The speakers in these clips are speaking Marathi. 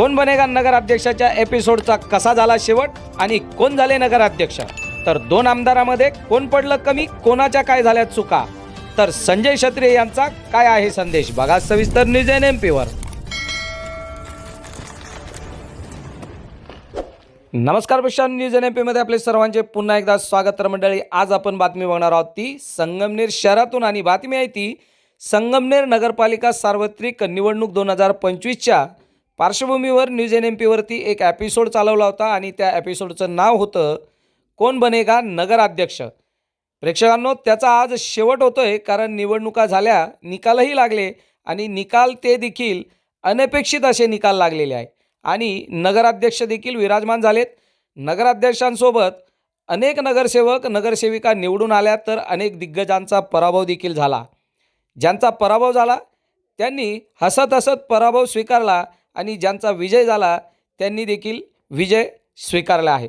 कोण बनेगा नगराध्यक्षाच्या एपिसोडचा कसा झाला शेवट आणि कोण झाले नगराध्यक्ष, तर दोन आमदारामध्ये कोण पडलं कमी, कोणाच्या काय झाल्या चुका, तर संजय क्षत्रिय यांचा काय आहे संदेश, बघा सविस्तर न्यूज NMP वर। नमस्कार प्रशांत, न्यूज NMP मध्ये आपले सर्वांचे पुन्हा एकदा स्वागत। तर मंडळी, आज आपण बातमी बघणार आहोत ती संगमनेर शहरातून आणि बातमी आहे ती संगमनेर नगरपालिका सार्वत्रिक निवडणूक 2025च्या पार्श्वभूमीवर न्यूज NMP वरती एक एपिसोड चालवला होता आणि त्या एपिसोडचं नाव होतं कोण बनेगा नगराध्यक्ष। प्रेक्षकांनो, त्याचा आज शेवट होतोय, कारण निवडणुका झाल्या, निकालही लागले आणि निकाल ते देखील अनपेक्षित असे निकाल लागलेले आहे आणि नगराध्यक्ष देखील विराजमान झालेत। नगराध्यक्षांसोबत अनेक नगरसेवक नगरसेविका निवडून आल्या, तर अनेक दिग्गजांचा पराभव देखील झाला। ज्यांचा पराभव झाला त्यांनी हसत हसत पराभव स्वीकारला आणि ज्यांचा विजय झाला त्यांनी देखील विजय स्वीकारला आहे।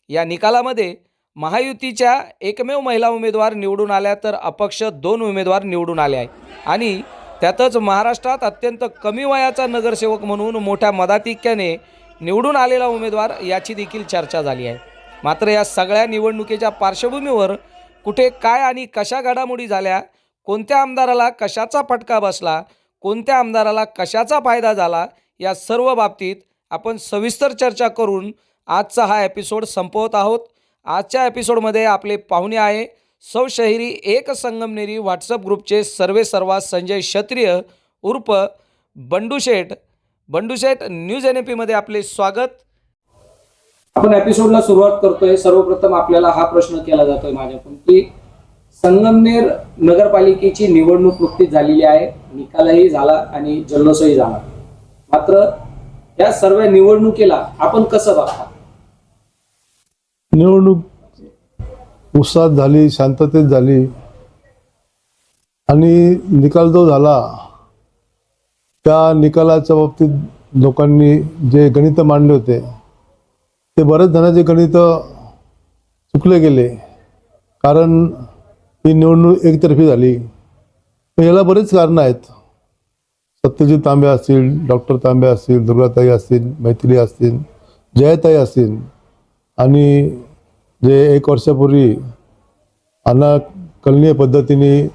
या निकालामध्ये महायुतीच्या एकमेव महिला उमेदवार निवडून आल्या, तर अपक्ष 2 उमेदवार निवडून आले आहे आणि त्यातच महाराष्ट्रात अत्यंत कमी वयाचा नगरसेवक म्हणून मोठ्या मताधिक्याने निवडून आलेला उमेदवार याची देखील चर्चा झाली आहे। मात्र या सगळ्या निवडणुकीच्या पार्श्वभूमीवर कुठे काय आणि कशा घडामोडी झाल्या, कोणत्या आमदाराला कशाचा फटका बसला, कोणत्या आमदाराला कशाचा फायदा झाला, या सर्व बाबतीत आपण सविस्तर चर्चा करून आजचा हा एपिसोड संपवत आहोत। आजच्या एपिसोडमध्ये आपले पाहुणे आहे सौ शहरी एक संगमनेरी व्हॉट्सअप ग्रुपचे सर्वेसर्वा संजय क्षत्रिय उर्फ बंडू शेठ। बंडू शेठ, न्यूज NMP मध्ये आपले स्वागत। आपण एपिसोडला सुरुवात करतोय। सर्वप्रथम आपल्याला हा प्रश्न केला जातोय माझ्याकडून की संगमनेर नगरपालिकेची निवडणूक नुकतीच झालेली आहे, निकालही झाला आणि जल्लोषही झाला, मात्र या सर्व निवडणुकीला आपण कसं बघता? निवडणूक उत्साहात झाली, शांततेत झाली आणि निकाल जो झाला त्या निकालाच्या बाबतीत लोकांनी जे गणित मांडले होते ते बरेच जणांचे गणित चुकले गेले, कारण ही निवडणूक एकतर्फी झाली। याला बरेच कारणं आहेत। सत्यजित तांबे असतील, डॉक्टर तांबे असतील, दुर्गाताई असतील, मैथिली असतील, जयाताई असतील आणि जे 1 वर्षापूर्वी अनाकलनीय पद्धतीने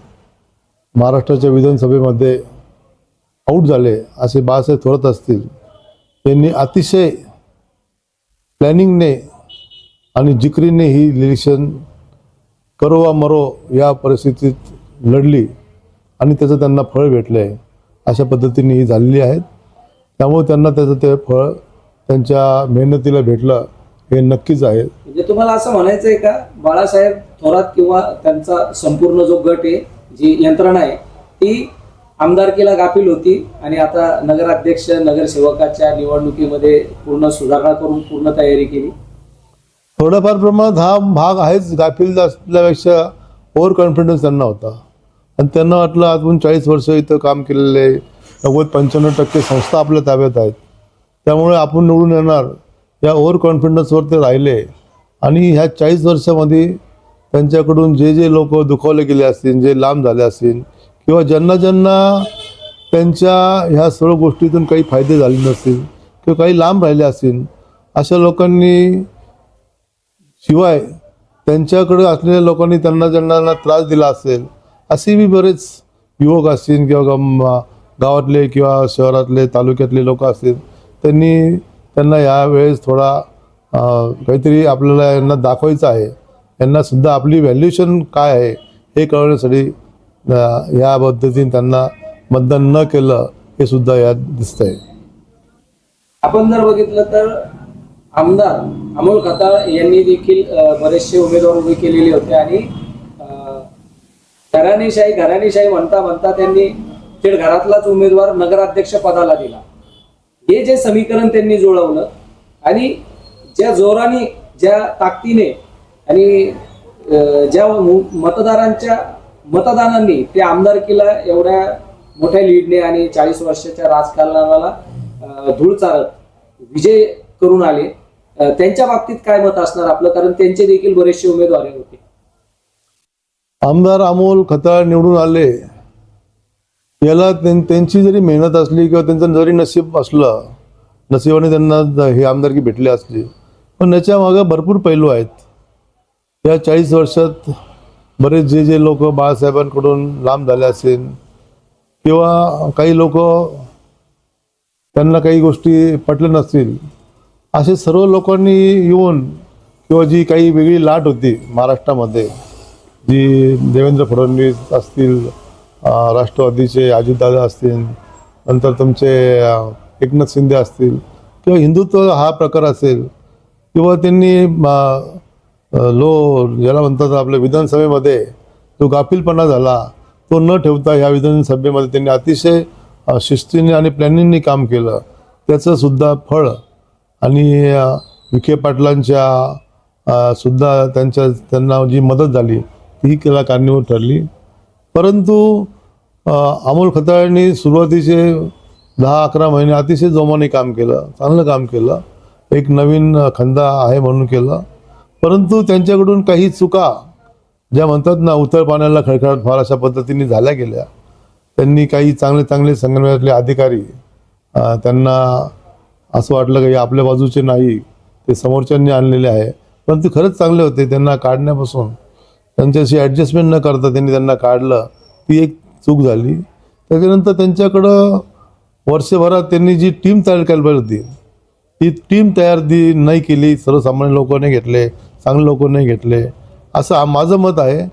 महाराष्ट्राच्या विधानसभेमध्ये आऊट झाले असे बाळासाहेब थोरात असतील, यांनी अतिशय प्लॅनिंगने आणि जिकरीने ही इलेक्शन करो वा मरो या परिस्थितीत लढली आणि त्याचं त्यांना फळ भेटलं आहे। अशा पद्धतीने ही झालेली आहेत, त्यामुळे त्यांना त्याचं ते फळ त्यांच्या मेहनतीला भेटलं हे नक्कीच आहे। म्हणजे तुम्हाला असं म्हणायचं आहे का बाळासाहेब थोरात किंवा त्यांचा संपूर्ण जो गट आहे, जी यंत्रणा आहे, ती आमदारकीला गाफील होती आणि आता नगराध्यक्ष नगरसेवकाच्या निवडणुकीमध्ये पूर्ण सुधारणा करून पूर्ण तयारी केली? थोड्याफार प्रमाणात हा भाग आहेच। गाफील असल्यापेक्षा ओव्हर कॉन्फिडन्स त्यांना होता आणि त्यांना वाटलं आपण 40 वर्ष इथं काम केलेलं आहे, 90-95% संस्था आपल्या ताब्यात आहेत, त्यामुळे आपण निवडून येणार या ओव्हर कॉन्फिडन्सवर ते राहिले आणि ह्या 40 वर्षामध्ये त्यांच्याकडून जे जे लोक दुखावले गेले असतील, जे लांब झाले असतील किंवा ज्यांना त्यांच्या ह्या सर्व गोष्टीतून काही फायदे झाले नसतील किंवा काही लांब राहिले असतील, अशा लोकांनी शिवाय त्यांच्याकडे असलेल्या लोकांनी ज्यांना त्रास दिला असेल असे बी बरेच युवक असतील किंवा गावातले किंवा शहरातले तालुक्यातले लोक असतील, त्यांना यावेळेस थोडा काहीतरी आपल्याला यांना दाखवायचं आहे, यांना सुद्धा आपली व्हॅल्युएशन काय आहे हे कळवण्यासाठी या पद्धतीने त्यांना मतदान न केलं हे सुद्धा यात दिसतंय। आपण जर बघितलं तर आमदार अमोल खताळ यांनी देखील बरेचसे उमेदवार उभे केलेले होते आणि घराणेशाही म्हणता त्यांनी थेट घरातलाच उमेदवार नगराध्यक्ष पदाला दिला। हे जे समीकरण त्यांनी जुळवलं आणि ज्या जोराने, ज्या ताकदीने आणि ज्या मतदारांनी ते आमदारकीला एवढ्या मोठ्या लीडने आणि 40 वर्षाच्या राजकारणाला धूळ चारत विजय करून आले, त्यांच्या बाबतीत काय मत असणार आपलं? कारण त्यांचे देखील बरेचसे उमेदवार होते। आमदार अमोल खताळ निवडून आले, याला त्यांची जरी मेहनत असली किंवा त्यांचं जरी नशीब असलं नशिबाने त्यांना हे आमदारकी भेटली असली, पण याच्या मागं भरपूर पैलू आहेत. या 40 वर्षात बरेच जे लोक बाळासाहेबांकडून लांब झाले असेल किंवा काही लोक त्यांना काही गोष्टी पटल्या नसतील, असे सर्व लोकांनी येऊन किंवा जी काही वेगळी लाट होती महाराष्ट्रामध्ये, जी देवेंद्र फडणवीस असतील, राष्ट्रवादीचे अजितदादा असतील, नंतर तुमचे एकनाथ शिंदे असतील, किंवा हिंदुत्व हा प्रकार असेल, किंवा त्यांनी ज्याला म्हणतात आपल्या विधानसभेमध्ये जो गाफीलपणा झाला तो न ठेवता ह्या विधानसभेमध्ये त्यांनी अतिशय शिस्तीने आणि प्लॅनिंगने काम केलं. त्याचं सुद्धा फळ आणि विखे पाटलांच्या सुद्धा त्यांना जी मदत झाली ती त्याला कारणीभूत ठरली. परंतु अमोल खताळांनी सुरुवातीचे 10-11 महिने अतिशय जोमाने काम केलं, चांगलं काम केलं, एक नवीन खंदा आहे म्हणून केलं. परंतु त्यांच्याकडून काही चुका ज्या म्हणतात ना, उथळ पाण्याला खळखळाट फार, अशा पद्धतीने झाल्या गेल्या. त्यांनी काही चांगले संगमनेरातले अधिकारी त्यांना असं वाटलं की आपल्या बाजूचे नाही, ते समोरच्यांनी आणलेले आहे, पण ते खरंच चांगले होते. त्यांना काढण्यापासून त्यांच्याशी ॲडजस्टमेंट न करता त्यांनी त्यांना काढलं, ती एक चूक झाली. त्याच्यानंतर त्यांच्याकडं वर्षभरात त्यांनी जी टीम तयार केली होती ती टीम तयार नाही केली. सर्वसामान्य लोक नाही घेतले, चांगले लोक नाही घेतले, असं माझं मत आहे.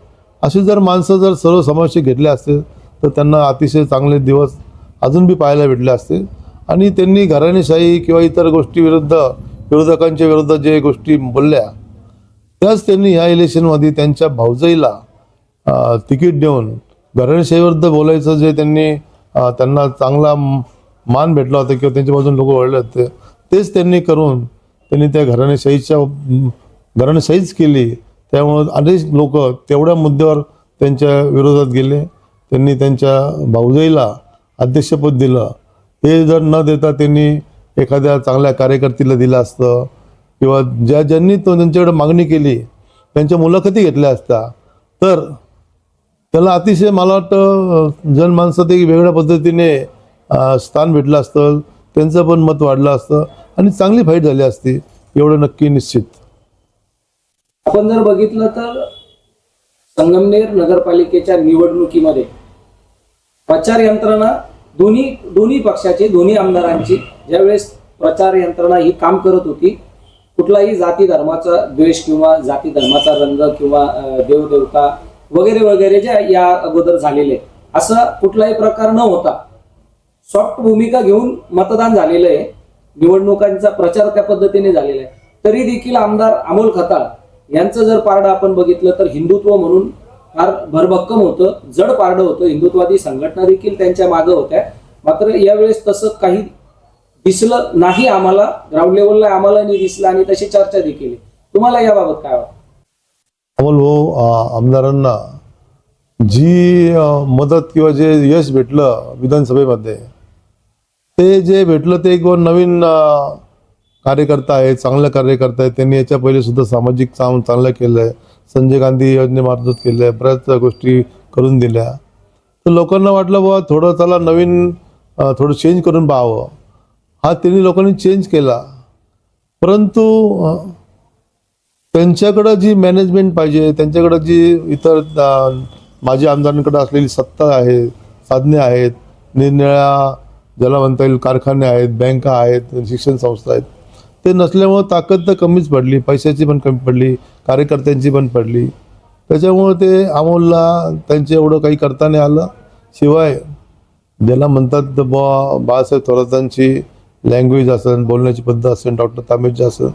अशी जर माणसं जर सर्वसमावेशक घेतले असते तर त्यांना अतिशय चांगले दिवस अजून बी पाहायला भेटले असते. आणि त्यांनी घराणेशाही किंवा इतर गोष्टी विरोधकांच्या विरोधात जे गोष्टी बोलल्या त्याच त्यांनी ह्या इलेक्शनमध्ये त्यांच्या भाऊजाईला तिकीट देऊन घराणेशाहीविरुद्ध बोलायचं जे त्यांना चांगला मान भेटला होता किंवा त्यांच्या बाजून लोक वळले होते, तेच त्यांनी करून त्यांनी त्या घराणेशाहीच केली. त्यामुळे अनेक लोक तेवढ्या मुद्द्यावर त्यांच्या विरोधात गेले. त्यांनी त्यांच्या भाऊजाईला अध्यक्षपद दिलं. हे जर न देता त्यांनी एखाद्या चांगल्या कार्यकर्त्याला दिलं असतं किंवा ज्यांनी त्यांच्याकडे मागणी केली त्यांच्या मुलाखती घेतल्या असत्या तर त्याला अतिशय, मला वाटतं, जनमानसात एक वेगळ्या पद्धतीने स्थान भेटलं असतं, त्यांचं पण मत वाढलं असतं आणि चांगली फाईट झाली असती, एवढं नक्की निश्चित. आपण जर बघितलं तर संगमनेर नगरपालिकेच्या निवडणुकीमध्ये प्रचार यंत्रणा दोन्ही पक्षाची, दोन्ही आमदारांची ज्यावेळेस प्रचार यंत्रणा ही काम करत होती, कुठलाही जाती धर्माचा द्वेष किंवा जाती धर्माचा रंग किंवा देवदेवता वगैरे वगैरे जे या अगोदर झालेले असा कुठलाही प्रकार न होता सॉफ्ट भूमिका घेऊन मतदान झालेलं आहे. निवडणुकांचा प्रचार त्या पद्धतीने झालेला आहे. तरी देखील आमदार अमोल खताळ यांचं जर पारडं आपण बघितलं तर हिंदुत्व म्हणून फार भरभक्कम होतं, जड पारडं होतं. हिंदुत्वादी संघटना देखील त्यांच्या मागे होत्या. मात्र यावेळेस तसं काही दिसलं नाही आम्हाला, ग्राउंड लेवलला आम्हाला नाही दिसलं आणि तशी चर्चा देखील. तुम्हाला याबाबत काय वाटतं? अमोल भाऊ, आमदारांना जी मदत किंवा जे यश भेटलं विधानसभेमध्ये, ते जे भेटलं ते एक नवीन कार्यकर्ता आहे, चांगला कार्यकर्ता आहे. त्यांनी याच्या पहिले सुद्धा सामाजिक काम चांगलं केलं आहे, संजय गांधी योजनेमार्फत केलं आहे, बऱ्याच गोष्टी करून दिल्या. तर लोकांना वाटलं बाबा थोडं चला नवीन थोडं चेंज करून पाहावं. हा त्यांनी लोकांनी चेंज केला. परंतु त्यांच्याकडं जी मॅनेजमेंट पाहिजे, त्यांच्याकडं जी इतर माजी आमदारांकडे असलेली सत्ता आहे, साधने आहेत, निरनिळ्या ज्याला म्हणता येईल कारखाने आहेत, बँका आहेत, शिक्षण संस्था आहेत, ते नसल्यामुळं ताकद तर कमीच पडली, पैशाची पण कमी पडली, कार्यकर्त्यांची पण पडली. त्याच्यामुळं ते अमोलला त्यांचे एवढं काही करता नाही आलं. शिवाय ज्याला म्हणतात बाळासाहेब थोरातांची लँग्वेज असेल, बोलण्याची पद्धत असेल, डॉक्टर तांबेची असेल,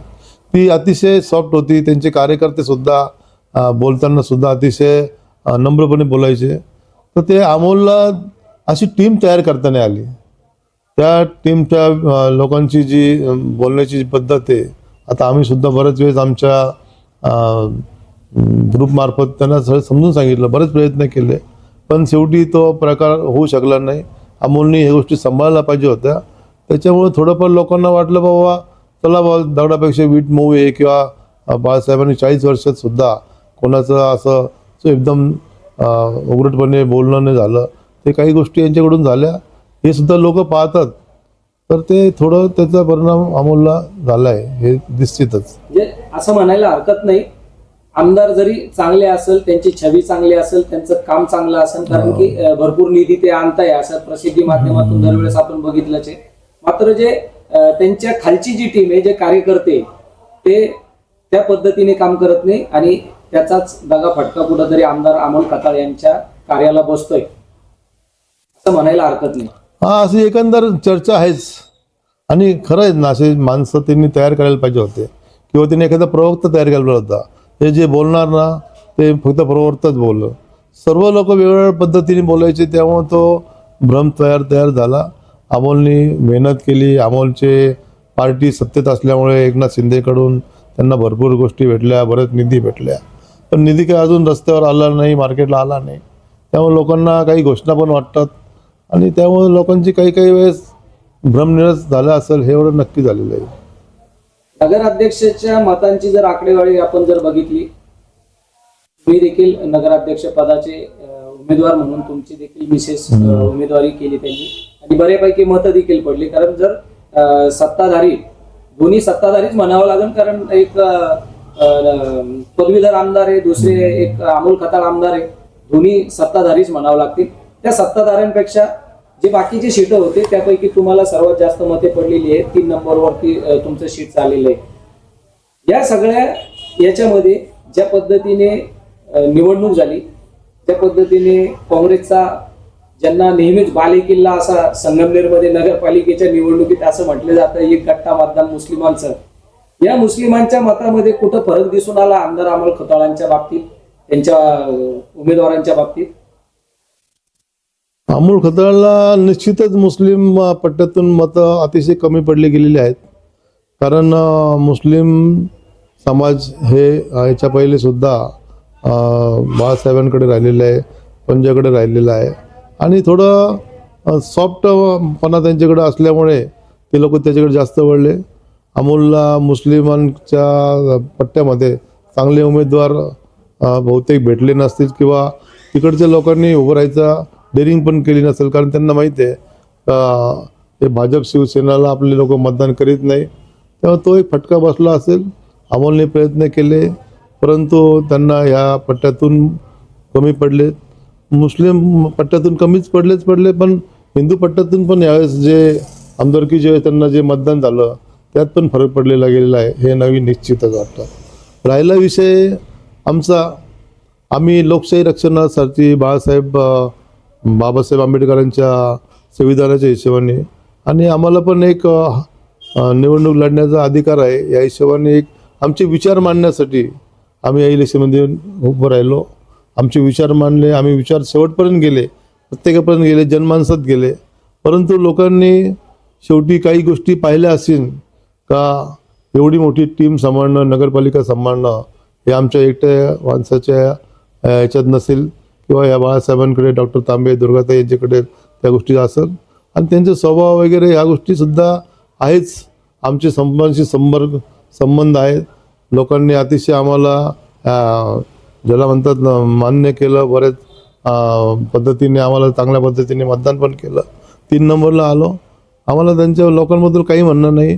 ती अतिशय सॉफ्ट होती. त्यांचे कार्यकर्तेसुद्धा बोलताना सुद्धा अतिशय नम्रपणे बोलायचे. तर ते अमोलला अशी टीम तयार करता नाही आली. त्या टीमच्या लोकांची जी बोलण्याची जी पद्धत आहे, आता आम्ही सुद्धा बरेच वेळेस आमच्या ग्रुपमार्फत त्यांना सगळं समजून सांगितलं, बरेच प्रयत्न केले, पण शेवटी तो प्रकार होऊ शकला नाही. अमोलनी ह्या गोष्टी सांभाळायला पाहिजे होत्या. त्याच्यामुळे थोडंफार लोकांना वाटलं बाबा चला बाबा दगडापेक्षा वीट मऊ आहे, किंवा बाळासाहेबांनी 40 वर्षात सुद्धा कोणाचं असं एकदम उघडपणे बोलणं नाही झालं. ते काही गोष्टी यांच्याकडून झाल्या, हे सुद्धा लोक पाहतात. तर ते थोडं त्याचा परिणाम अमोलला झाला आहे हे निश्चितच. म्हणजे असं म्हणायला हरकत नाही, आमदार जरी चांगले असेल, त्यांची छवी चांगली असेल, त्यांचं काम चांगलं असेल, कारण की भरपूर निधी ते आणताय असं प्रसिद्धी माध्यमातून दरवेळेस आपण बघितलंच आहे. मात्र जे त्यांच्या खालची जी टीम आहे, जे कार्यकर्ते, ते त्या पद्धतीने काम करत नाही आणि त्याचाच दगा फटका कुठंतरी आमदार अमोल खताळ यांच्या कार्याला बसतोय असं म्हणायला हरकत नाही. हा, अशी एकंदर चर्चा आहेच. आणि खरं आहे ना, असे माणसं त्यांनी तयार करायला पाहिजे होते किंवा त्यांनी एखादा प्रवक्ता तयार केला होता. हे जे बोलणार ना ते फक्त प्रवक्ताच बोललं, सर्व लोक वेगवेगळ्या पद्धतीने बोलायचे, त्यामुळे तो भ्रम तयार झाला. अमोलनी मेहनत केली, अमोलचे पार्टी सत्तेत असल्यामुळे एकनाथ शिंदेकडून त्यांना भरपूर गोष्टी भेटल्या, बरेच निधी भेटल्या, पण निधी काय अजून रस्त्यावर आला नाही, मार्केटला आला नाही. त्यामुळे लोकांना काही घोषणा पण वाटतात आणि त्यामुळे लोकांची काही वेळेस भ्रमनिरस झाला असेल, हे एवढं नक्की झालेलं आहे. नगराध्यक्षाच्या मतांची जर आकडेवारी आपण जर बघितली, तुम्ही देखील नगराध्यक्ष पदाचे उमेदवार म्हणून तुमची देखील विशेष उमेदवारी केली त्यांनी आणि बऱ्यापैकी मतं देखील पडली. कारण जर सत्ताधारी, दोन्ही सत्ताधारीच म्हणावं लागेल, कारण एक पदवीधर आमदार आहे, दुसरे एक अमोल खताळ आमदार आहे, दोन्ही सत्ताधारीच म्हणावं लागतील. त्या सत्ताधाऱ्यांपेक्षा जे बाकीचे सीट होते त्यापैकी तुम्हाला सर्वात जास्त मते पडलेली आहेत, 3 नंबरवरती तुमचं सीट चाललेलं आहे. या सगळ्या याच्यामध्ये ज्या पद्धतीने निवडणूक झाली, त्या पद्धतीने काँग्रेसचा, ज्यांना नेहमीच बालेकिल्ला असा संगमनेरमध्ये नगरपालिकेच्या निवडणुकीत असं म्हटलं जातं, एक गट्टा मतदान मुस्लिमांचं, या मुस्लिमांच्या मतामध्ये कुठं फरक दिसून आला आमदार अमोल खताळांच्या बाबतीत, त्यांच्या उमेदवारांच्या बाबतीत? अमोल खताळला निश्चितच मुस्लिम पट्ट्यातून मतं अतिशय कमी पडली गेलेली आहेत. कारण मुस्लिम समाज हे याच्या पहिले सुद्धा बाळासाहेबांकडे राहिलेलं आहे, पंजाकडे राहिलेलं आहे आणि थोडं सॉफ्टपणा त्यांच्याकडे असल्यामुळे ते लोक त्याच्याकडे जास्त वळले. अमोलला मुस्लिमांच्या पट्ट्यामध्ये चांगले उमेदवार बहुतेक भेटले नसतील किंवा तिकडच्या लोकांनी उभं राहायचा डेअरिंग पण केली नसेल, कारण त्यांना माहिती आहे हे भाजप शिवसेनेला आपले लोक मतदान करीत नाही. तेव्हा तो एक फटका बसला असेल. अमोलने प्रयत्न केले परंतु त्यांना ह्या पट्ट्यातून कमी पडले. मुस्लिम पट्ट्यातून कमीच पडले पण हिंदू पट्ट्यातून पण यावेळेस जे आमदारकी जे त्यांना जे मतदान झालं त्यात पण फरक पडलेला गेलेला आहे, हे नवीन निश्चितच वाटतं. राहिला विषय आमचा, आम्ही लोकशाही रक्षणासाठी बाबासाहेब आंबेडकरांच्या संविधानाच्या हिशोबाने आणि आम्हाला पण एक निवडणूक लढण्याचा अधिकार आहे, या हिशोबाने एक आमचे विचार मांडण्यासाठी आम्ही या इलेक्शनमध्ये उभं राहिलो. आमचे विचार मांडले, आम्ही विचार शेवटपर्यंत गेले, प्रत्येकापर्यंत गेले, जनमानसात गेले. परंतु लोकांनी शेवटी काही गोष्टी पाहिल्या असतील का एवढी मोठी टीम सांभाळणं, नगरपालिका सांभाळणं हे आमच्या एकट्या माणसाच्या ह्याच्यात नसेल किंवा या बाळासाहेबांकडे, डॉक्टर तांबे, दुर्गाताई यांच्याकडे त्या गोष्टी असेल आणि त्यांचे स्वभाव वगैरे ह्या गोष्टीसुद्धा आहेच. आमचे संपांशी संबंध आहेत. लोकांनी अतिशय आम्हाला ज्याला म्हणतात ना मान्य केलं, बरेच पद्धतीने आम्हाला चांगल्या पद्धतीने मतदान पण केलं. 3 नंबरला आलो. आम्हाला त्यांच्या लोकांबद्दल काही म्हणणं नाही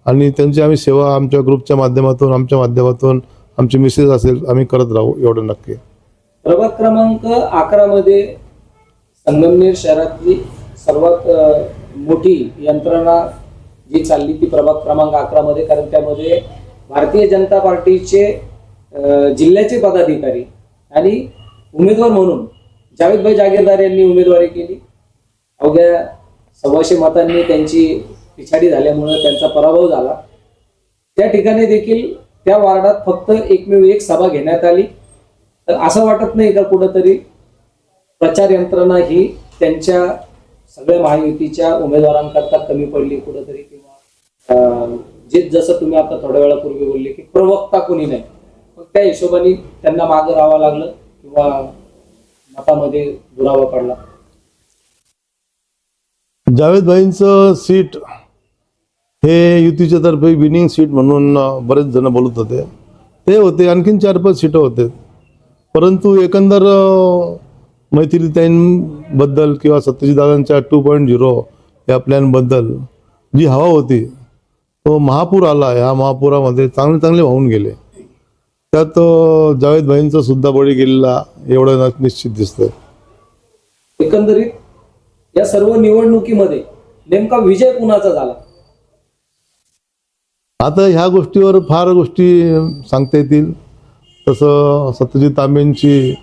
आणि त्यांची आम्ही सेवा आमच्या ग्रुपच्या माध्यमातून, आमच्या माध्यमातून, आमची मिसेस असेल, आम्ही करत राहू, एवढं नक्की. प्रभाग क्रमांक 11 मध्ये संगमनेर शहरातली सर्वात मोठी यंत्रणा जी चालली ती प्रभाग क्रमांक 11 मध्ये, कारण त्यामध्ये भारतीय जनता पार्टीचे जिल्ह्याचे पदाधिकारी आणि उमेदवार म्हणून जावेदभाई जागीरदार यांनी उमेदवारी केली. अवघ्या 125 मतांनी त्यांची पिछाडी झाल्यामुळे त्यांचा पराभव झाला. त्या ठिकाणी देखील त्या वार्डात फक्त एकमेव एक सभा घेण्यात आली. तर असं वाटत नाही का कुठंतरी प्रचार यंत्रणा ही त्यांच्या सगळ्या महायुतीच्या उमेदवारांकरता कमी पडली कुठंतरी, किंवा जे जसं तुम्ही आता थोड्या वेळापूर्वी बोलले की प्रवक्ता कोणी नाही, मग त्या हिशोबाने त्यांना मागं राहावं लागलं किंवा मतामध्ये दुरावा पडला? जावेदभाईंचं सीट हे युतीच्या तर्फे विनिंग सीट म्हणून बरेच जण बोलत होते. ते होते, आणखीन 4-5 सीटं होते. परंतु एकंदर मैथिलीताईंबद्दल किंवा सत्यजितदादांच्या 2.0 या प्लॅनबद्दल जी हवा होती तो महापूर आला. ह्या महापुरामध्ये चांगले चांगले वाहून गेले. त्यात जावेद भाईंचा सुद्धा बळी गेलेला एवढं निश्चित दिसतंय. एकंदरीत या सर्व निवडणुकीमध्ये नेमका विजय कुणाचा झाला? आता ह्या गोष्टीवर फार गोष्टी सांगता येतील. तसं सत्यजित तांबेंची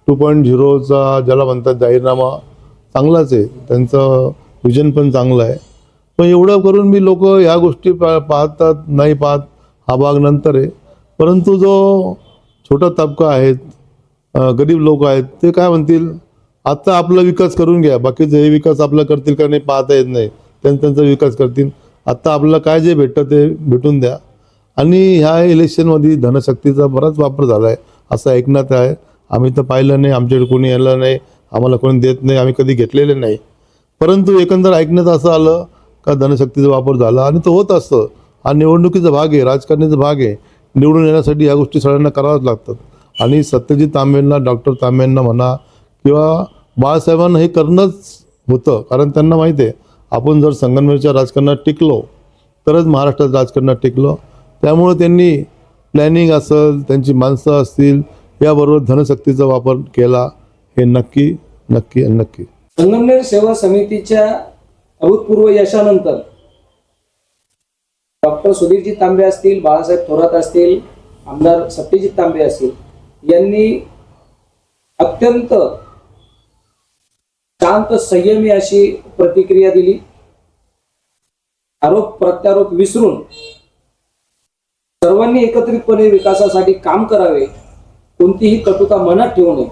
2.0चा ज्याला म्हणतात जाहीरनामा चांगलाच आहे. त्यांचं विजन पण चांगलं आहे. पण एवढं करून मी लोक ह्या गोष्टी पाहतात नाही पाहत हा भाग नंतर आहे. परंतु जो छोटा तबका आहेत, गरीब लोक आहेत, ते काय म्हणतील, आता आपला विकास करून घ्या, बाकीचे हे विकास आपला करतील का नाही पाहता येत नाही, त्यांचा विकास करतील. आता आपल्याला काय जे भेटतं ते भेटून द्या. आणि ह्या इलेक्शनमध्ये धनशक्तीचा बराच वापर झाला आहे असं ऐकण्यात आहे. आम्ही तर पाहिलं नाही, आमच्याकडे कोणी येलं नाही, आम्हाला कोणी देत नाही, आम्ही कधी घेतलेले नाही. परंतु एकंदर ऐकण्यात असं आलं का धनशक्तीचा वापर झाला आणि तो होत असतं. हा निवडणुकीचा भाग आहे, राजकारणाचा भाग आहे. निवडून येण्यासाठी या गोष्टी सगळ्यांना कराव्याच लागतात. आणि सत्यजित तांबेंना, डॉक्टर तांबेंना म्हणा किंवा बाळासाहेबांना हे करणंच होतं. कारण त्यांना माहिती आहे आपण जर संगमनेरच्या राजकारणात टिकलो तरच महाराष्ट्रात राजकारणात टिकलो. त्यामुळे त्यांनी प्लॅनिंग असेल, त्यांची माणसं असतील, याबरोबर धनशक्तीचा वापर केला. हे नक्की नक्की नक्की. संगमनेर सेवा समितीच्या अभूतपूर्व यशानंतर डॉक्टर सुधीरजी तांबे असतील, बाळासाहेब थोरात असतील, आमदार सत्यजित तांबे असतील यांनी अत्यंत शांत संयमी अशी प्रतिक्रिया दिली. आरोप प्रत्यारोप विसरून सर्वांनी एकत्रितपणे विकासासाठी काम करावे, कोणतीही कटुता मनात ठेवू नये,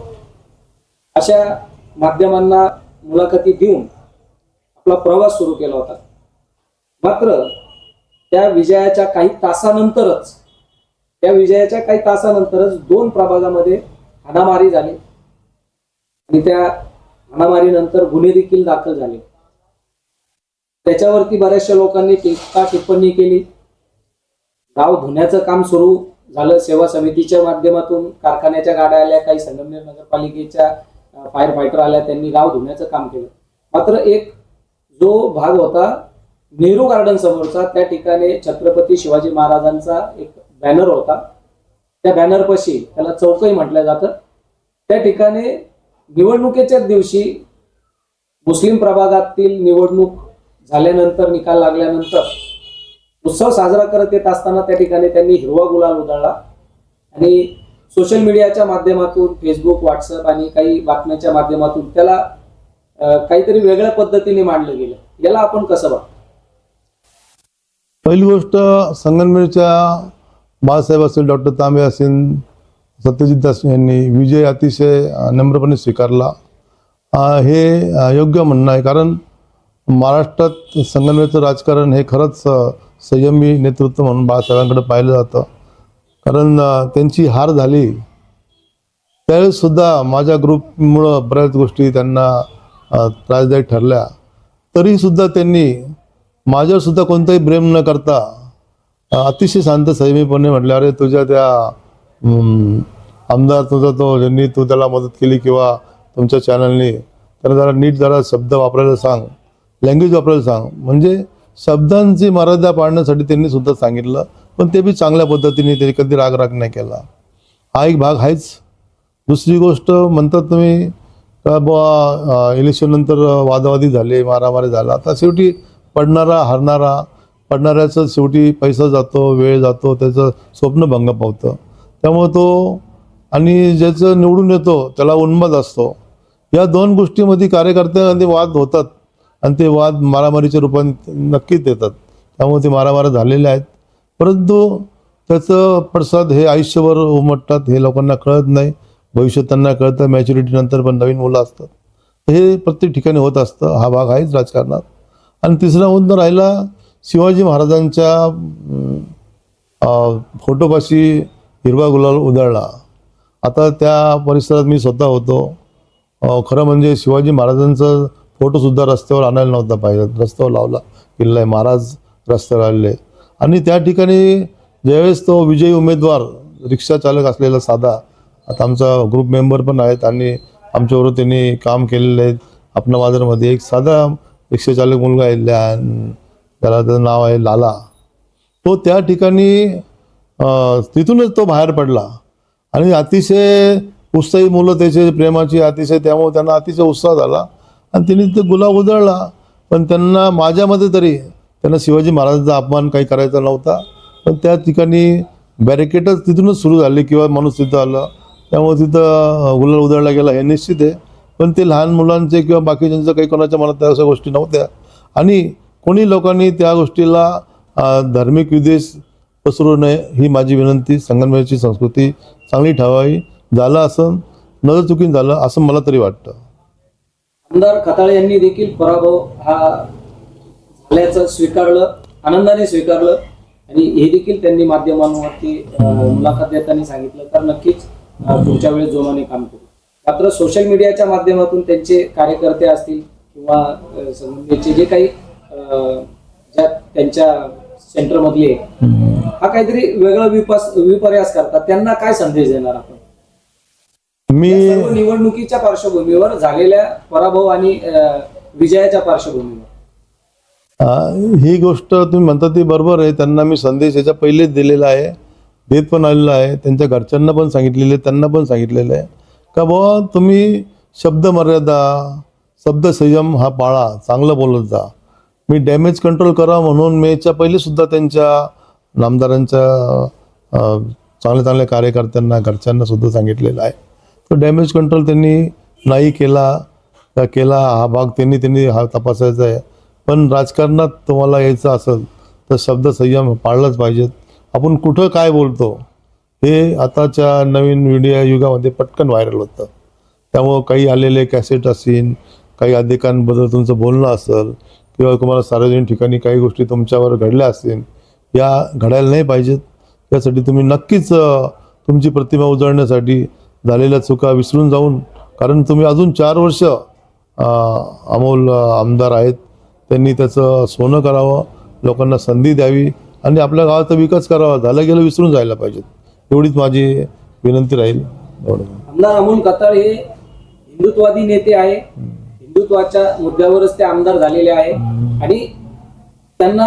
अशा माध्यमांना मुलाखती देऊन आपला प्रवास सुरू केला होता. मात्र त्या विजयाच्या काही तासानंतरच 2 प्रभागामध्ये हाणामारी झाली आणि त्या हाणामारीनंतर गुन्हे देखील दाखल झाले. त्याच्यावरती बऱ्याचशा लोकांनी टीका टिप्पणी केली. गाव धुण्याचं काम सुरू झालं सेवा समितीच्या माध्यमातून. कारखान्याच्या गाड्या आल्या, काही संगमनेर नगरपालिकेच्या फायर फायटर आल्या, त्यांनी गाव धुण्याचं काम केलं. मात्र एक जो भाग होता नेहरू गार्डन समोरचा, त्या ठिकाणी छत्रपती शिवाजी महाराजांचा एक बॅनर होता. त्या बॅनरपाशी, त्याला चौकही म्हटलं जातं, त्या ठिकाणी निवडणुकीच्या दिवशी मुस्लिम प्रभागातील निवडणूक झाल्यानंतर, निकाल लागल्यानंतर उत्सव साजरा करत येत असताना त्या ठिकाणी त्यांनी हिरवा गुलाल उधळला आणि सोशल मीडियाच्या माध्यमातून, फेसबुक, व्हॉट्सअप आणि काही बातम्याच्या माध्यमातून त्याला काहीतरी वेगळ्या पद्धतीने मांडलं गेलं. याला आपण कसं बघतो? पहिली गोष्ट, संगमनेरच्या बाळासाहेब असतील, डॉक्टर तांबे असतील, सत्यजित दास यांनी विजय अतिशय नम्रपणे स्वीकारला. हे योग्य म्हणणं आहे. कारण महाराष्ट्रात संगमनेरचं राजकारण हे खरंच संयमी नेतृत्व म्हणून बाळासाहेबांकडे पाहिलं जातं. कारण त्यांची हार झाली त्यावेळेससुद्धा माझ्या ग्रुपमुळं बऱ्याच गोष्टी त्यांना त्रासदायक ठरल्या. तरीसुद्धा त्यांनी माझ्यावरसुद्धा कोणताही प्रेम न करता अतिशय शांत संयमीपणे म्हटलं, अरे तुझ्या त्या आमदार तुझा तो ज्यांनी तू त्याला मदत केली किंवा तुमच्या चॅनलने, त्याला जरा नीट जरा शब्द वापरायला सांग, लँग्वेज वापरायला सांग. म्हणजे शब्दांची मर्यादा पाळण्यासाठी त्यांनी सुद्धा सांगितलं. पण ते बी चांगल्या पद्धतीने, त्यांनी कधी राग नाही केला. हा एक भाग आहेच. दुसरी गोष्ट म्हणतात तुम्ही का बुवा इलेक्शननंतर वादावादी झाले, मारामारी झाला. आता शेवटी पडणाऱ्याचं शेवटी पैसा जातो, वेळ जातो, त्याचं स्वप्नभंग पावतं. त्यामुळे तो आणि ज्याचं निवडून येतो त्याला उन्माद असतो. या 2 गोष्टींमध्ये कार्यकर्त्यांमध्ये वाद होतात आणि ते वाद मारामारीच्या रूपात नक्कीच येतात. त्यामुळे ते मारामारी झालेले आहेत. परंतु त्याचं पडसाद हे आयुष्यभर उमटतात, हे लोकांना कळत नाही. भविष्यात त्यांना कळतं, मॅच्युरिटीनंतर पण नवीन मुलं असतात. हे प्रत्येक ठिकाणी होत असतं. हा भाग आहेच राजकारणात. आणि तिसरा मुद्दा राहिला, शिवाजी महाराजांच्या फोटोपाशी हिरवा गुलाल उधळला. आता त्या परिसरात मी स्वतः होतो. खरं म्हणजे शिवाजी महाराजांचा फोटोसुद्धा रस्त्यावर आणायला नव्हता पाहिजे. रस्त्यावर लावला गेलेला आहे, महाराज रस्त्यावर आलेले. आणि त्या ठिकाणी ज्यावेळेस तो विजयी उमेदवार रिक्षा चालक असलेला साधा, आता आमचा ग्रुप मेंबर पण आहेत आणि आमच्याबरोबर त्यांनी काम केलेलं आहे. आपणा बाजारमध्ये एक साधा रिक्षाचालक मुलगा आहे, त्याला त्याचं नाव आहे लाला, तो त्या ठिकाणी तिथूनच तो बाहेर पडला आणि अतिशय उत्साही मुलं त्याचे प्रेमाची अतिशय, त्यामुळे त्यांना अतिशय उत्साह झाला आणि त्यांनी ते गुलाब उधळला. पण त्यांना माझ्या मते तरी त्यांना शिवाजी महाराजांचा अपमान काही करायचा नव्हता, पण त्या ठिकाणी बॅरिकेडच तिथूनच सुरू झाले किंवा माणूस तिथं आलं, त्यामुळे तिथं गुलाल उधळला गेला हे निश्चित आहे. पण ते लहान मुलांचे किंवा बाकीच्यांचं काही कोणाच्या मनात त्या अशा गोष्टी नव्हत्या आणि कोणी लोकांनी त्या गोष्टीला धार्मिक विद्वेष पसरू नये ही माझी विनंती. संगमनेरची संस्कृती चांगली ठेवावी. झालं असं नजर चुकीन झालं असं मला तरी वाटतं. आमदार खताळे यांनी देखील पराभव हा झाल्याचं स्वीकारलं, आनंदाने स्वीकारलं आणि हे देखील त्यांनी माध्यमांवरती मुलाखत देताना सांगितलं. तर नक्कीच पुढच्या वेळेस जोमाने काम करू. मात्र सोशल मीडियाच्या माध्यमातून त्यांचे कार्यकर्ते असतील किंवा संघटनेचे जे काही ज्या त्यांच्या सेंटरमधले हा काहीतरी वेगळा विपर्यास करतात, त्यांना काय संदेश देणार आपण? मी सर्व निवडणुकीच्या पार्श्वभूमीवर झालेल्या पराभव आणि विजयाच्या पार्श्वभूमीवर ही गोष्ट तुम्ही म्हणता ती बरोबर आहे. त्यांना मी संदेश याच्या पहिलेच दिलेला आहे, देत पण आलेला आहे. त्यांच्या घरच्यांना पण सांगितलेलं आहे, त्यांना पण सांगितलेलं आहे का बुवा तुम्ही शब्द मर्यादा, शब्द संयम हा पाळा, चांगलं बोलत जा. मी डॅमेज कंट्रोल करा म्हणून मी याच्या पहिले सुद्धा त्यांच्या नामदारांच्या चांगल्या चांगल्या कार्यकर्त्यांना घरच्यांना सुद्धा सांगितलेलं आहे. तो डॅमेज कंट्रोल त्यांनी नाही केला का केला हा भाग त्यांनी हा तपासायचा आहे. पण राजकारणात तुम्हाला यायचं असेल तर शब्द संयम पाळलाच पाहिजेत. आपण कुठं काय बोलतो हे आताच्या नवीन मीडिया युगामध्ये पटकन व्हायरल होतं. त्यामुळं काही आलेले कॅसेट असतील, काही अधिकाऱ्यांबद्दल तुमचं बोलणं असेल किंवा तुम्हाला सार्वजनिक ठिकाणी काही गोष्टी तुमच्यावर घडल्या असतील, या घडायला नाही पाहिजेत. यासाठी तुम्ही नक्कीच तुमची प्रतिमा उजळण्यासाठी झालेल्या चुका विसरून जाऊन, कारण तुम्ही अजून 4 वर्ष अमोल आमदार आहेत, त्यांनी त्याचं सोनं करावं, लोकांना संधी द्यावी आणि आपल्या गावाचा विकास करावा. झालं गेलं विसरून जायला पाहिजेत, एवढीच माझी विनंती राहील. आमदार अमोल खताळे हे हिंदुत्ववादी नेते आहे, हिंदुत्वाच्या मुद्द्यावरच ते आमदार झालेले आहे आणि त्यांना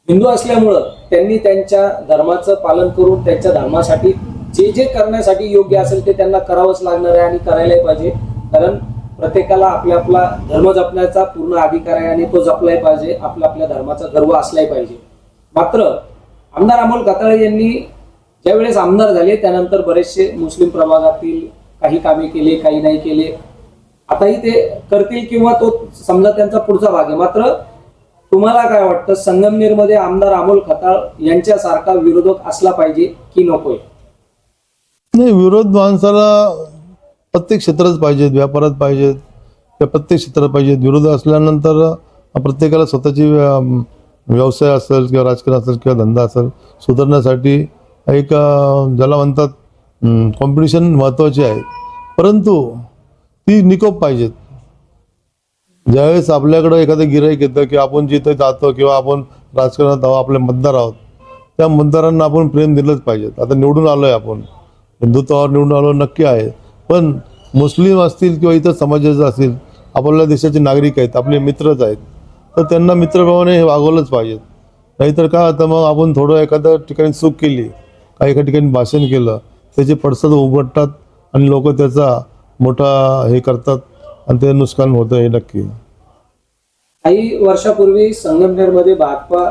हिंदू असल्यामुळं त्यांनी त्यांच्या धर्माचं पालन करून त्यांच्या धर्मासाठी जे जे करण्यासाठी योग्य असेल ते त्यांना करावंच लागणार आहे आणि करायलाही पाहिजे. कारण प्रत्येकाला आपला आपला धर्म जपण्याचा पूर्ण अधिकार आहे आणि तो जपलाही पाहिजे. आपल्या धर्माचा गर्व असलाही पाहिजे. मात्र आमदार अमोल खताळे यांनी ज्यावेळेस आमदार झाले त्यानंतर बरेचसे मुस्लिम प्रभागातील काही कामे केले, काही नाही केले. आताही ते करतील किंवा तो समजा त्यांचा पुढचा भाग आहे. मात्र तुम्हाला काय वाटतं, संगमनेरमध्ये आमदार अमोल खताळ यांच्यासारखा विरोधक असला पाहिजे की नकोय? नाही, विरोध माणसाला प्रत्येक क्षेत्रात पाहिजेत, व्यापारात पाहिजेत, त्या प्रत्येक क्षेत्रात पाहिजेत. विरोध असल्यानंतर प्रत्येकाला स्वतःची व्यवसाय असेल किंवा राजकारण असेल किंवा धंदा असेल सुधारण्यासाठी एक ज्याला म्हणतात कॉम्पिटिशन महत्त्वाची आहे, परंतु ती निकोप पाहिजेत. ज्यावेळेस आपल्याकडं एखादं गिऱ्हाईक येतं किंवा आपण जिथे जातो किंवा आपण राजकारणात आहोत, आपले मतदार आहोत, त्या मतदारांना आपण प्रेम दिलंच पाहिजेत. आता निवडून आलो आहे, आपण हिंदुत्वावर निवडून आलो नक्की आहे, पण मुस्लिम असतील किंवा इतर समाजाचे असतील, आपल्या देशाचे नागरिक आहेत, आपले मित्रच आहेत, तर त्यांना मित्रभावाने हे वागवलंच पाहिजेत. नाहीतर काय होतं, मग आपण थोडं एखाद्या ठिकाणी चूक केली, काही एका ठिकाणी भाषण केलं, त्याचे पडसाद उमटतात आणि लोक त्याचा मोठा हे करतात आणि ते नुकसान होतं हे नक्की. काही वर्षापूर्वी संगमनेरमध्ये भाजपा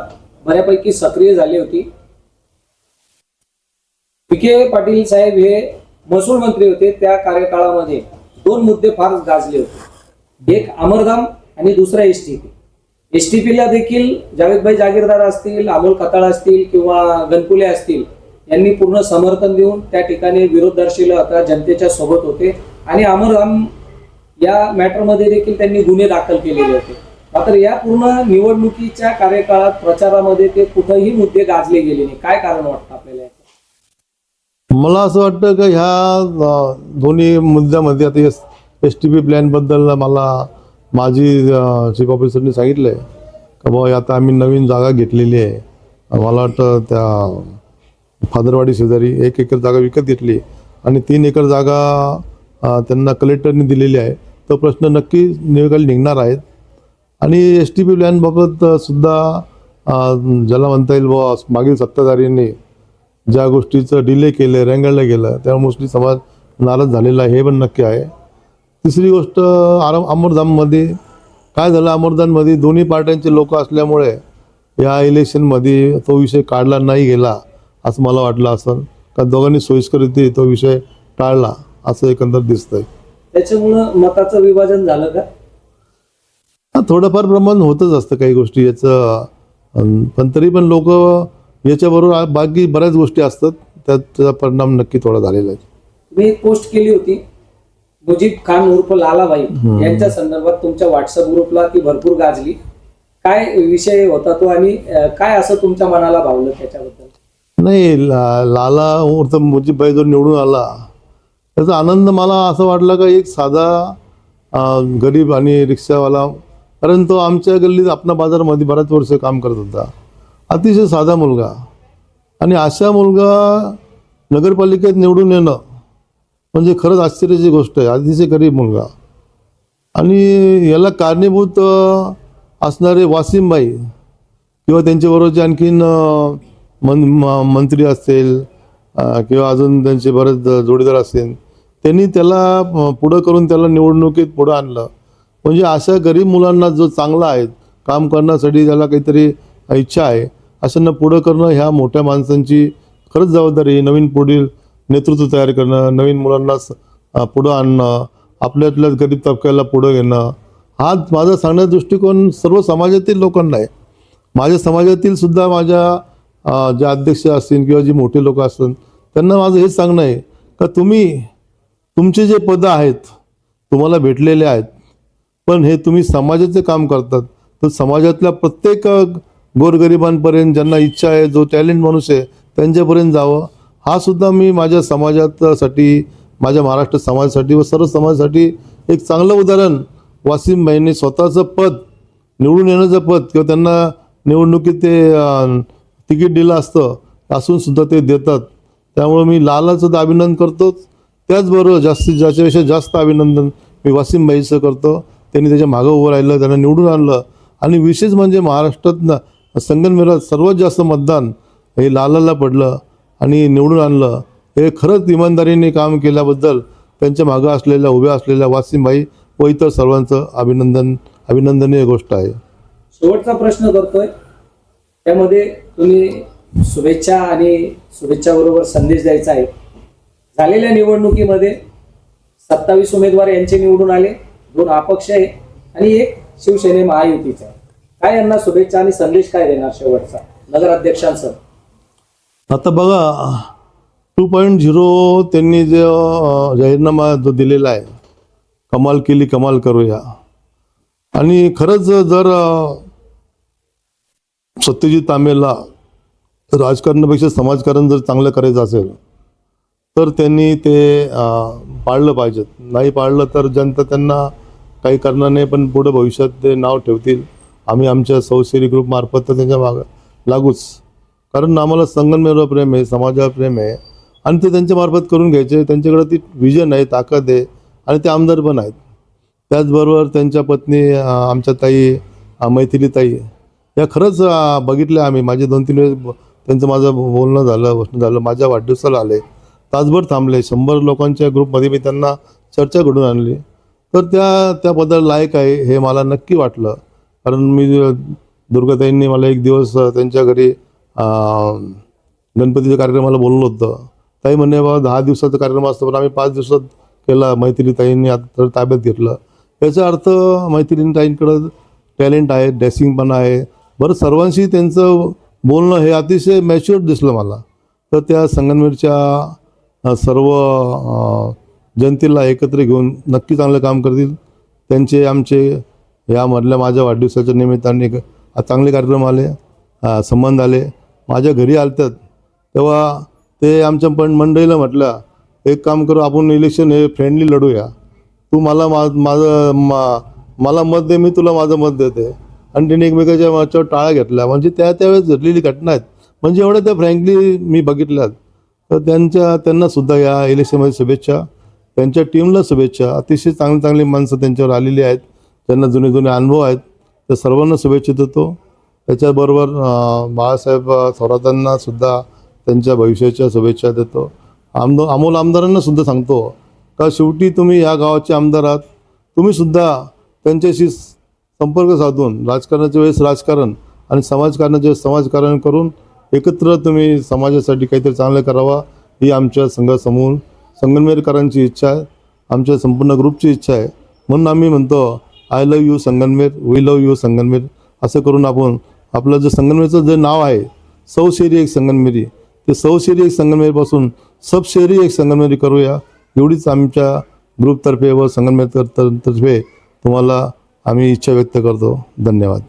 बऱ्यापैकी सक्रिय झाली होती. विखे पाटील साहेब हे महसूल मंत्री होते. त्या कार्यकाळामध्ये 2 मुद्दे फार गाजले होते. एक अमरधाम आणि दुसरा एसटीपी. एसटीपीला देखील जावेदभाई जागीरदार असतील, अमोल खताळ असतील किंवा गणपुले असतील यांनी पूर्ण समर्थन देऊन त्या ठिकाणी विरोध दर्शविला होता, जनतेच्या सोबत होते आणि अमरधाम या मॅटरमध्ये देखील त्यांनी गुन्हे दाखल केलेले होते. मात्र या पूर्ण निवडणुकीच्या कार्यकाळात प्रचारामध्ये ते कुठेही मुद्दे गाजले गेले नाही. काय कारण वाटतं आपल्याला? मला असं वाटतं की ह्या दोन्ही मुद्द्यामध्ये आता STP प्लॅनबद्दल मला माझी चीफ ऑफिसरनी सांगितलं आहे का बाबा आता आम्ही नवीन जागा घेतलेली आहे. मला वाटतं त्या फादरवाडी शेजारी 1 एकर जागा विकत घेतली आणि 3 एकर जागा त्यांना कलेक्टरने दिलेली आहे. तो प्रश्न नक्की निकाली निघणार आहेत आणि STP प्लॅनबाबत सुद्धा ज्याला म्हणता येईल बुवा मागील सत्ताधाऱ्यांनी ज्या गोष्टीचं डिले केलं रेंगाळलं गेलं त्यामुळे मोस्टली समाज नाराज झालेला आहे हे पण नक्की आहे. तिसरी गोष्ट अमरधाममध्ये काय झालं, अमरधाममध्ये दोन्ही पार्ट्यांचे लोक असल्यामुळे या इलेक्शनमध्ये तो विषय काढला नाही गेला असं मला वाटलं असं, का दोघांनी सोयीस्कररीत्या तो विषय टाळला असं एकंदर दिसतंय. त्याच्यामुळं मताचं विभाजन झालं का? थोडंफार प्रमाण होतच असतं काही गोष्टी याचं, पण तरी पण लोक याच्याबरोबर बाकी बऱ्याच गोष्टी असतात त्याचा परिणाम नक्की थोडा झालेला आहे. मी एक पोस्ट केली होती मुजीब खान उर्फ लालाभाई यांच्या संदर्भात तुमच्या व्हॉट्सअप ग्रुपला, ती भरपूर गाजली. काय विषय होता तो आणि काय असं तुमच्या मनाला भावलं त्याच्याबद्दल? नाही, लाला उर्फ मुजीबभाई जो निवडून आला त्याचा आनंद मला असं वाटला का एक साधा गरीब आणि रिक्षावाला, कारण तो आमच्या गल्लीत आपणा बाजारमध्ये बऱ्याच वर्ष काम करत होता, अतिशय साधा मुलगा, आणि अशा मुलगा नगरपालिकेत निवडून येणं म्हणजे खरंच आश्चर्याची गोष्ट आहे. अतिशय गरीब मुलगा, आणि याला कारणीभूत असणारे वासिमबाई किंवा त्यांच्याबरोबरचे आणखीन मंत्री असतील किंवा अजून त्यांचे बरेच जोडीदार असतील, त्यांनी त्याला पुढं करून त्याला निवडणुकीत पुढं आणलं. म्हणजे अशा गरीब मुलांना जो चांगला आहे काम करण्यासाठी, ज्याला काहीतरी इच्छा आहे, अशांना पुढं करणं ह्या मोठ्या माणसांची खरंच जबाबदारी आहे. नवीन पुढील नेतृत्व तयार करणं, नवीन मुलांना पुढं आणणं, आपल्यातल्या गरीब तबक्याला पुढं घेणं, हा माझा सांगण्याचा दृष्टिकोन सर्व समाजातील लोकांना आहे. माझ्या समाजातील सुद्धा माझ्या ज्या अध्यक्ष असतील किंवा जी मोठे लोक असतील त्यांना माझं हेच सांगणं आहे का तुम्ही तुमचे जे पदं आहेत तुम्हाला भेटलेले आहेत, पण हे तुम्ही समाजाचे काम करतात तर समाजातल्या प्रत्येक गोरगरिबांपर्यंत, ज्यांना इच्छा आहे, जो टॅलेंट माणूस आहे त्यांच्यापर्यंत जावं. हा सुद्धा मी माझ्या समाजासाठी, माझ्या महाराष्ट्र समाजासाठी व सर्व समाजासाठी एक चांगलं उदाहरण वासिमभाईंनी स्वतःचं पद, निवडून येण्याचं पद किंवा त्यांना निवडणुकीत ते तिकीट दिलं असतं असून सुद्धा ते देतात. त्यामुळे मी लालाचं सुद्धा अभिनंदन करतो. त्याचबरोबर ज्याच्यापेक्षा जास्त अभिनंदन मी वासिमभाईचं करतो. त्यांनी त्याच्या मागं उभं राहिलं, त्यांना निवडून आणलं, आणि विशेष म्हणजे महाराष्ट्रात संगमनेरात सर्वात जास्त मतदान हे लालाला पडलं आणि निवडून आणलं. हे खरंच इमानदारीने काम केल्याबद्दल त्यांच्या मागं असलेल्या उभ्या असलेल्या वासिमभाई व इतर सर्वांचं अभिनंदनीय गोष्ट आहे. शेवटचा प्रश्न करतोय, त्यामध्ये तुम्ही शुभेच्छा आणि शुभेच्छाबरोबर संदेश द्यायचा आहे. झालेल्या निवडणुकीमध्ये 27 उमेदवार यांचे निवडून आले, 2 अपक्ष आहे आणि 1 शिवसेने महायुतीचा. काय यांना शुभेच्छा आणि संदेश काय देणार शेवटचा नगराध्यक्षांसह? आता बघा 2.0 त्यांनी जो जाहीरनामा जो दिलेला आहे, कमाल केली कमाल करूया, आणि खरंच जर सत्यजित तांबेला राजकारणापेक्षा समाजकारण जर चांगलं करायचं असेल तर त्यांनी ते पाळलं पाहिजेत. नाही पाळलं तर जनता त्यांना काही करणार नाही, पण पुढे भविष्यात ते नाव ठेवतील. आम्ही आमच्या सौशेरी ग्रुपमार्फत तर त्यांच्या मागं लागूच, कारण आम्हाला संगमनेरवर प्रेम आहे, समाजावर प्रेम आहे, आणि ते त्यांच्यामार्फत करून घ्यायचे. त्यांच्याकडे ती विजन आहे, ताकद आहे, आणि ते आमदार पण आहेत. त्याचबरोबर त्यांच्या पत्नी आमच्या ताई मैथिलीताई या खरंच बघितल्या आम्ही. माझे 2-3 वेळेस त्यांचं माझं बोलणं झालं. माझ्या वाढदिवसाला आले, तासभर थांबले. 100 लोकांच्या ग्रुपमध्ये मी त्यांना चर्चा घडून आणली. तर त्या पदाला लायक आहे हे मला नक्की वाटलं, कारण मी दुर्गाताईंनी मला एक दिवस त्यांच्या घरी गणपतीच्या कार्यक्रमाला बोललं होतं. ताई म्हणे बाबा 10 दिवसाचा कार्यक्रम असतो, पण आम्ही 5 दिवसात केला. मैथिलीताईंनी आता ताब्यात घेतलं. याचा अर्थ मैथिलीताईंकडं टॅलेंट आहे, ड्रेसिंगपणा आहे. बरं, सर्वांशी त्यांचं बोलणं हे अतिशय मॅच्युअर दिसलं मला. तर त्या संगमनेरच्या सर्व जनतेला एकत्र घेऊन नक्की चांगलं काम करतील. त्यांचे आमचे यामधल्या माझ्या वाढदिवसाच्या निमित्ताने चांगले कार्यक्रम आले, संबंध आले. माझ्या घरी आलतात तेव्हा ते आमच्या मंडळीला म्हटलं, एक काम करू, आपण इलेक्शन हे फ्रेंडली लढूया. तू मला मला मत दे, मी तुला माझं मत देते. आणि त्यांनी एकमेकाच्या माच्यावर टाळा घेतला. म्हणजे त्यावेळेस घडलेली घटना आहेत, म्हणजे एवढ्या त्या फ्रँकली मी बघितल्यात. तर त्यांनासुद्धा या इलेक्शनमध्ये शुभेच्छा, त्यांच्या टीमला शुभेच्छा. अतिशय चांगली माणसं त्यांच्यावर आलेली आहेत, त्यांना जुने अनुभव आहेत. तर सर्वांना शुभेच्छा देतो. त्याच्याबरोबर बाळासाहेब थोरातांना सुद्धा त्यांच्या भविष्याच्या शुभेच्छा देतो. अमोल आमदारांना सुद्धा सांगतो का शेवटी तुम्ही या गावाचे आमदार आहात, तुम्ही सुद्धा त्यांच्याशी संपर्क साधून राजकारणाच्या वेळेस राजकारण आणि समाजकारणाच्या वेळेस समाजकारण करून एकत्र तुम्ही समाजासाठी काहीतरी चांगलं करावा ही आमच्या संगमनेरकरांची इच्छा आहे, आमच्या संपूर्ण ग्रुपची इच्छा आहे. म्हणून आम्ही म्हणतो I love you Sangamner, we love you Sangamner. असं करून आपण आपलं जे संगमनेरचं जे नाव आहे सौ शेरी एक संगमनेरी, ते सौ शेरी एक संगमनेरपासून सब शेरी एक संगमनेरी करूया, एवढीच आमच्या ग्रुपतर्फे व संगमनेरतर्फे तुम्हाला आम्ही इच्छा व्यक्त करतो. धन्यवाद.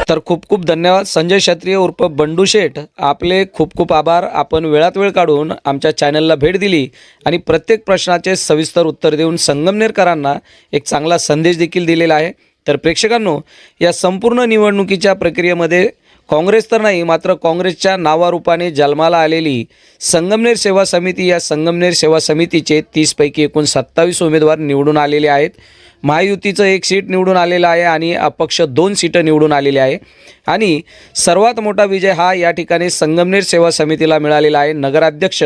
तर खूप खूप धन्यवाद संजय क्षत्रिय उर्फ बंडू शेठ, आपले खूप खूप आभार. आपण वेळात वेळ काढून आमच्या चॅनलला भेट दिली आणि प्रत्येक प्रश्नाचे सविस्तर उत्तर देऊन संगमनेरकरांना एक चांगला संदेश देखील दिलेला आहे. तर प्रेक्षकांनो, या संपूर्ण निवडणुकीच्या प्रक्रियेमध्ये काँग्रेस तर नाही, मात्र काँग्रेसच्या नावारूपाने जन्माला आलेली संगमनेर सेवा समिती, या संगमनेर सेवा समितीचे 30 पैकी एकूण 27 उमेदवार निवडून आलेले आहेत. महायुतीचं 1 सीट निवडून आलेलं आहे आणि अपक्ष 2 सीटं निवडून आलेली आहे. आणि सर्वात मोठा विजय हा या ठिकाणी संगमनेर सेवा समितीला मिळालेला आहे. नगराध्यक्ष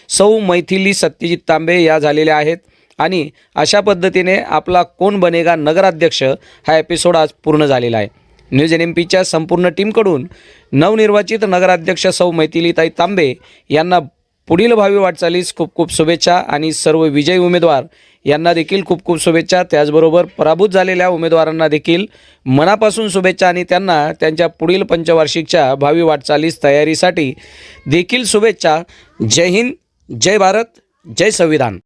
सौ मैथिली सत्यजित तांबे या झालेल्या आहेत. आणि अशा पद्धतीने आपला कोण बनेगा नगराध्यक्ष हा एपिसोड आज पूर्ण झालेला आहे. न्यूज NMPच्या संपूर्ण टीमकडून नवनिर्वाचित नगराध्यक्ष सौ मैथिलीताई तांबे यांना पुढील भावी वाटचालीस खूप खूप शुभेच्छा आणि सर्व विजयी उमेदवार यांना देखील खूप खूप शुभेच्छा. त्याचबरोबर पराभूत झालेल्या उमेदवारांना देखील मनापासून शुभेच्छा आणि त्यांना त्यांच्या पुढील पंचवार्षिकच्या भावी वाटचालीस तयारीसाठी देखील शुभेच्छा. जय हिंद, जय भारत, जय संविधान.